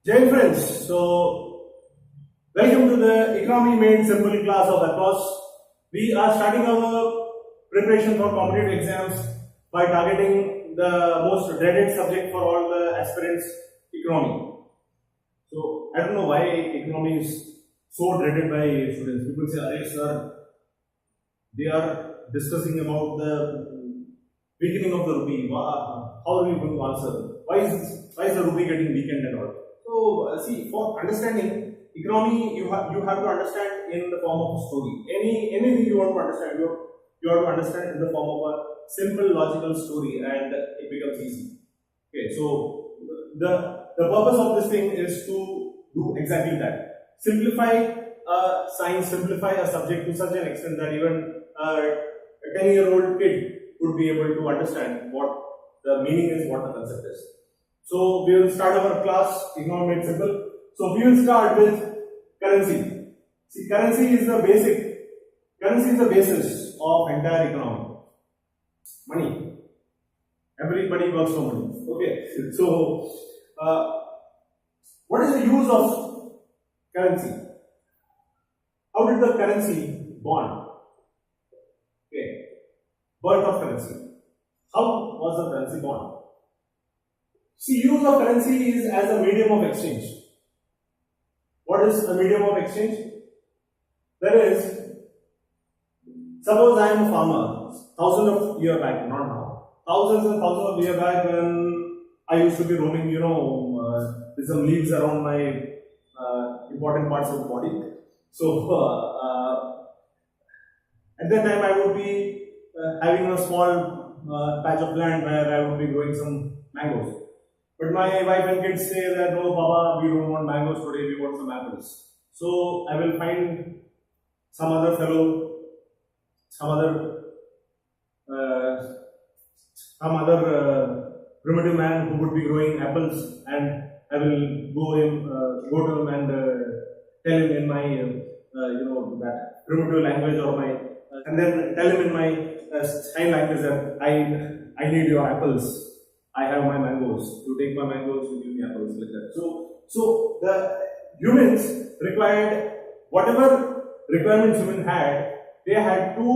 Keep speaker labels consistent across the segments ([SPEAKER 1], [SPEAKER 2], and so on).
[SPEAKER 1] Jai friends, welcome to the Economy Made Simple class of Athos. We are starting our preparation for competitive exams by targeting the most dreaded subject for all the aspirants, economy. So I don't know why economy is so dreaded by students. People say, "Arey sir, they are discussing about the weakening of the rupee. How are we going to answer? Why is the rupee getting weakened and all?" So see, for understanding economy, you have to understand in the form of a story. Anything you want to understand, you have to understand in the form of a simple logical story, and it becomes easy. Okay, so the purpose of this thing is to do exactly that. Simplify science, simplify a subject to such an extent that even a 10-year-old kid would be able to understand what the meaning is, what the concept is. So we will start our class, Economy Made Simple. So we will start with currency. See, currency is the basis of entire economy. Money. Everybody works for money. Okay. So what is the use of currency? How did the currency born? Okay. Birth of currency. How was the currency born? See, use of currency is as a medium of exchange. What is a medium of exchange? That is, suppose I am a farmer, thousands of years back, not now, thousands and thousands of years back when I used to be roaming, with some leaves around my important parts of the body. So, at that time I would be having a small patch of land where I would be growing some mangoes. But my wife and kids say that, "No, Papa, we don't want mangoes today, we want some apples." So I will find some other fellow, some other primitive man who would be growing apples, and I will go to him and tell him in my that primitive language, or my and then tell him in my sign language that I need your apples. I have my mangoes. You take my mangoes, you give me apples, like that. So the humans required whatever requirements human had. They had to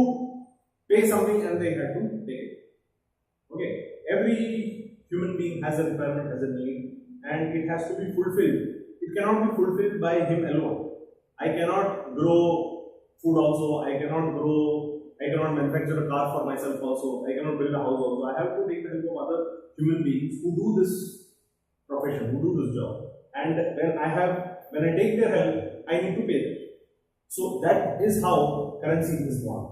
[SPEAKER 1] pay something and they had to take it. Okay, every human being has a requirement, has a need, and it has to be fulfilled. It cannot be fulfilled by him alone. I cannot grow food also. I cannot manufacture a car for myself also. I cannot build a house also. I have to take the help of other human beings who do this profession, who do this job. And when I take their help, I need to pay them. So that is how currency is born,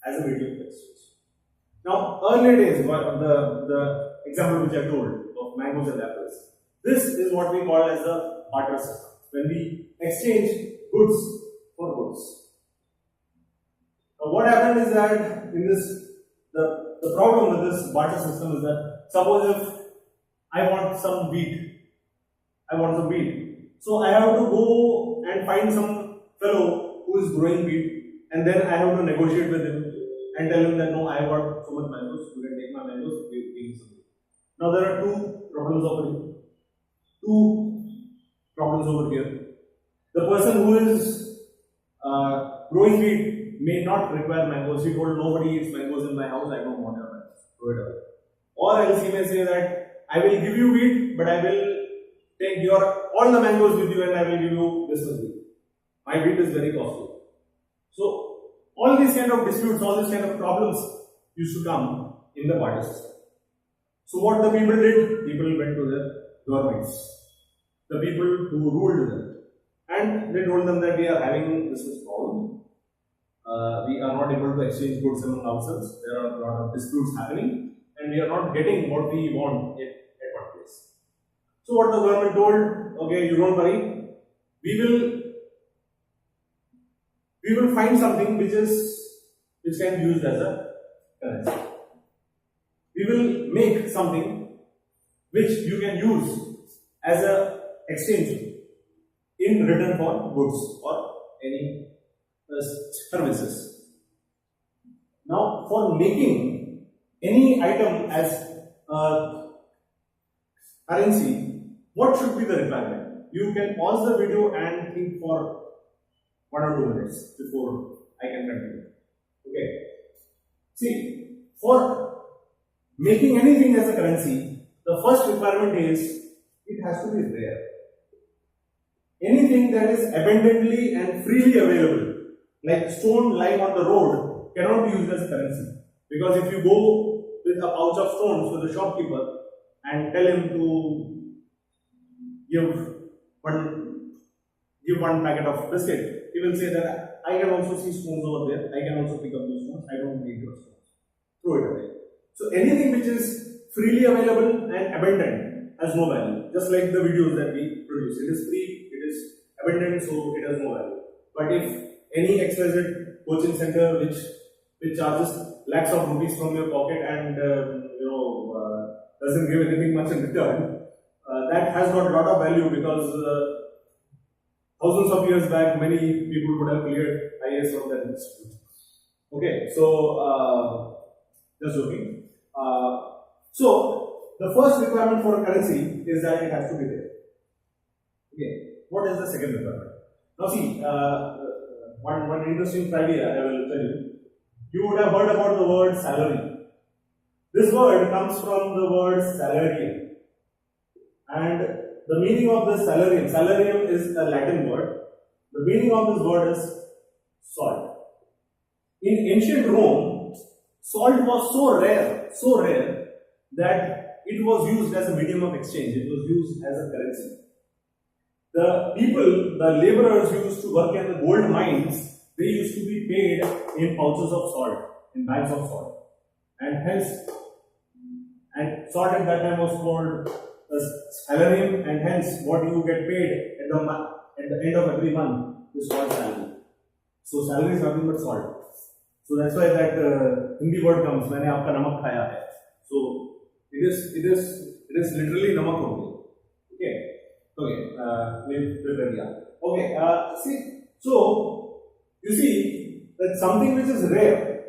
[SPEAKER 1] as a medium of exchange. Now, earlier days, the example which I told of mangoes and apples, this is what we call as the barter system. When we exchange goods for goods. What happened is that in this, the problem with this barter system is that, suppose if I want some wheat, so I have to go and find some fellow who is growing wheat, and then I have to negotiate with him and tell him that, "No, I want so much mangoes, you can take my mangoes, give me some wheat." Now there are two problems over here. The person who is growing wheat may not require mangoes. He told, "Nobody eats mangoes in my house, I don't want your mangoes, throw it away." Or else he may say that, "I will give you wheat, but I will take all the mangoes with you, and I will give you this much wheat. My wheat is very costly." So all these kind of disputes, all these kind of problems used to come in the barter system. So what the people did? People went to their governments, the people who ruled them, and they told them that we are having this problem. We are not able to exchange goods among ourselves. There are a lot of disputes happening, and we are not getting what we want at one place. So what the government told? Okay, you don't worry. We will find something which can be used as a currency. We will make something which you can use as a exchange in return for goods or any services. Now, for making any item as currency, what should be the requirement? you can pause the video and think for 1 or 2 minutes before I can continue. Okay. See, for making anything as a currency, the first requirement is it has to be rare. Anything that is abundantly and freely available, like stone lying on the road, cannot be used as a currency. Because if you go with a pouch of stones to the shopkeeper and tell him to give one packet of biscuit, he will say that I can also see stones over there, I can also pick up those stones, I don't need those stones. Throw it away. So anything which is freely available and abundant has no value. Just like the videos that we produce. It is free, it is abundant, so it has no value. But if any XYZ coaching center which charges lakhs of rupees from your pocket and doesn't give anything much in return, that has got a lot of value because thousands of years back many people would have cleared IAS from that institute. Okay, so just joking. So the first requirement for a currency is that it has to be there. Okay, what is the second requirement? Now see, one interesting idea I will tell you. You would have heard about the word salary. This word comes from the word salarium. And the meaning of this salarium is a Latin word. The meaning of this word is salt. In ancient Rome, salt was so rare that it was used as a medium of exchange. It was used as a currency. The people, the laborers who used to work in the gold mines, they used to be paid in pouches of salt, in bags of salt. And salt at that time was called salarium, and hence what you get paid at the end of every month is called salary. So salary is nothing but salt. So that's why that Hindi word comes, मैंने आपका नमक खाया है. So it is literally namak only. Okay, see, so you see that something which is rare,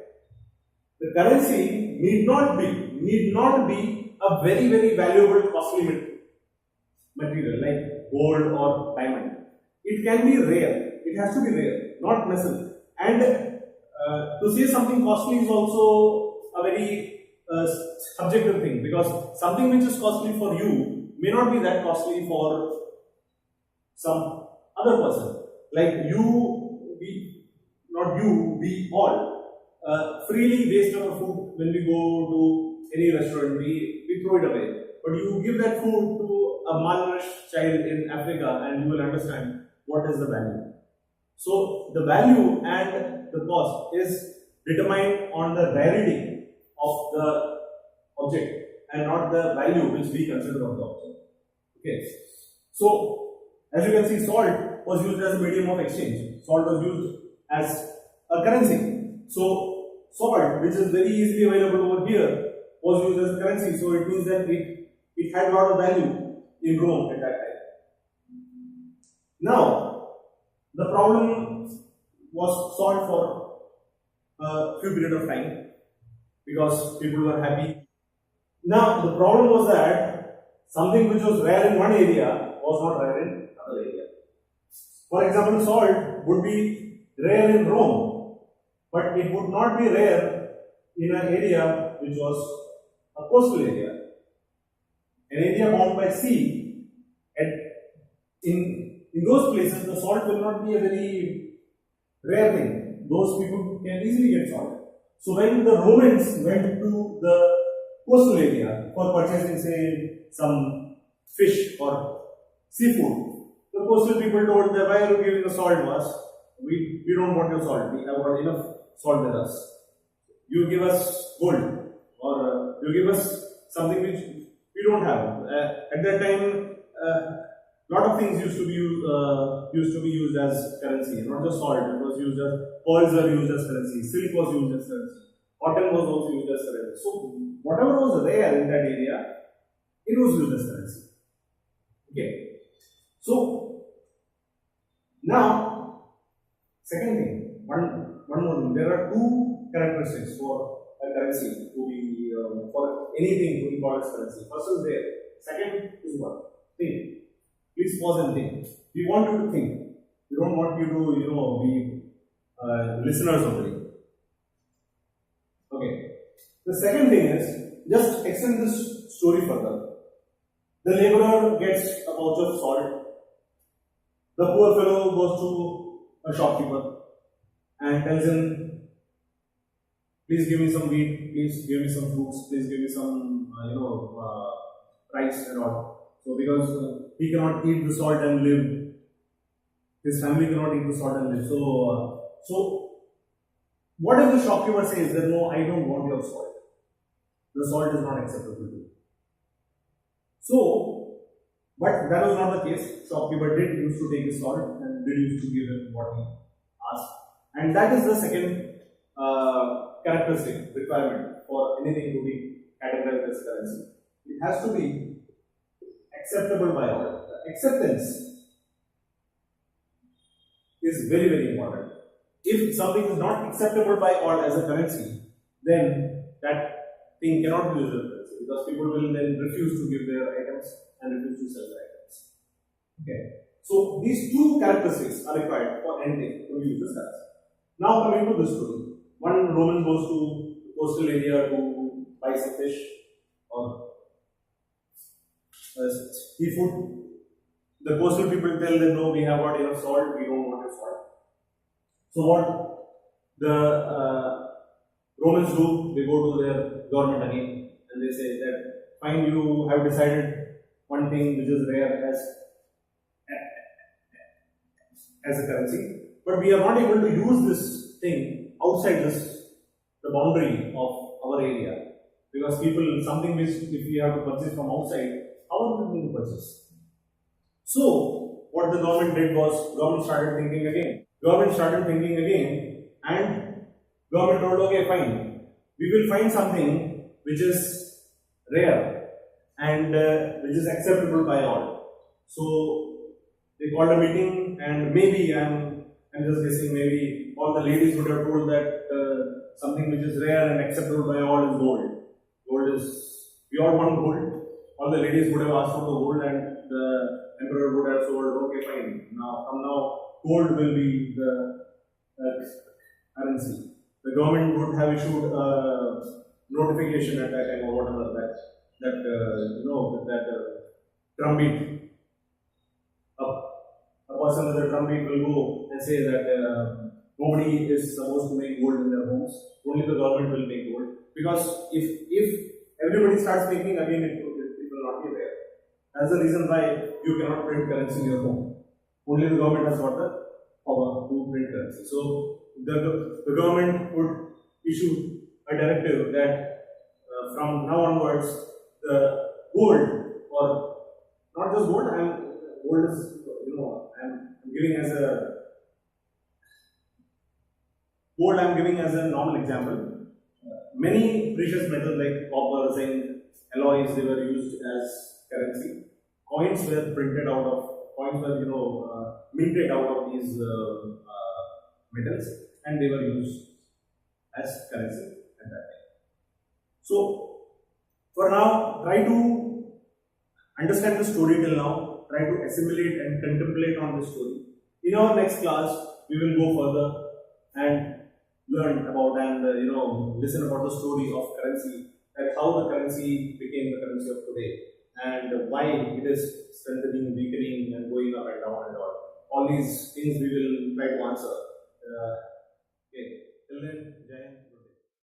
[SPEAKER 1] the currency need not be a very, very valuable, costly material like gold or diamond. It can be rare. It has to be rare, not necessary. And to say something costly is also a very subjective thing, because something which is costly for you may not be that costly for some other person. Like we all freely waste our food when we go to any restaurant. We throw it away. But you give that food to a malnourished child in Africa and you will understand what is the value. So the value and the cost is determined on the rarity of the object and not the value which we consider of the object. Okay. So as you can see, salt was used as a medium of exchange. Salt was used as a currency. So salt, which is very easily available over here, was used as a currency. So it means that it had a lot of value in Rome at that time. Now, the problem was solved for a few period of time because people were happy. Now, the problem was that something which was rare in one area was not rare in another area. For example, salt would be rare in Rome, but it would not be rare in an area which was a coastal area. An area bound by sea, and in those places the salt will not be a very rare thing. Those people can easily get salt. So when the Romans went to the coastal area for purchasing, say, some fish or seafood, the coastal people told them, why are you giving the salt to us? We don't want your salt. We have got enough salt with us. You give us gold, or you give us something which we don't have. At that time, lot of things used to be used as currency. Not just salt. It was used as pearls were used as currency. Silk was used as currency. Cotton was also used as currency. So whatever was rare in that area, it was used as currency. Okay. So now, second thing, one more thing. There are two characteristics for a currency to be for anything to be called as currency. First is there. Second is what? Think. Please Please pause and think. We want you to think. We don't want you to, be listeners only. Okay. The second thing is, just extend this story further. The laborer gets a pouch of salt. The poor fellow goes to a shopkeeper and tells him, please give me some wheat, please give me some fruits, please give me some, rice and all. So, because he cannot eat the salt and live, his family cannot eat the salt and live. So what if the shopkeeper says that no, I don't want your salt? The salt is not acceptable to you. So, but that was not the case. Shopkeeper did used to take his salt and did used to give him what he asked. And that is the second characteristic requirement for anything to be categorized as currency. It has to be acceptable by all. Acceptance is very, very important. If something is not acceptable by all as a currency, then that thing cannot be used as a currency, because people will then refuse to give their items and refuse to sell their items. Okay. So these two characteristics are required for anything to be used as currency. Now coming to this story. One Roman goes to the coastal area to buy some fish or seafood. The coastal people tell them, no, we have got enough salt, we don't want your salt. So what the Romans do, they go to their government again and they say that, fine, you have decided one thing which is rare as a currency, but we are not able to use this thing outside the boundary of our area, because people, something which if we have to purchase from outside, how are we going to purchase? So what the government did was, government started thinking again, and government told, okay, fine, we will find something which is rare and which is acceptable by all. So they called a meeting, and maybe I'm just guessing, maybe all the ladies would have told that something which is rare and acceptable by all is gold. Gold is, we all want gold. All the ladies would have asked for the gold, and the emperor would have told, okay, fine, now from now gold will be the currency. The government would have issued a notification at that time or whatever, that drumbeat. A person with a drumbeat will go and say that nobody is supposed to make gold in their homes, only the government will make gold. Because if everybody starts making again, it will not be there. That's the reason why you cannot print currency in your home. Only the government has got the power to print currency. So the government would issue a directive that from now onwards, the gold, or not just gold, gold is, I'm giving as a normal example. Many precious metals like copper, zinc, alloys, they were used as currency. Coins were minted out of these metals, and they were used as currency at that time. So, for now, try to understand the story till now, try to assimilate and contemplate on this story. In our next class, we will go further and learn about and listen about the story of currency, and how the currency became the currency of today, and why it is strengthening, weakening, and going up and down and all. All these things we will try to answer. Okay, till then.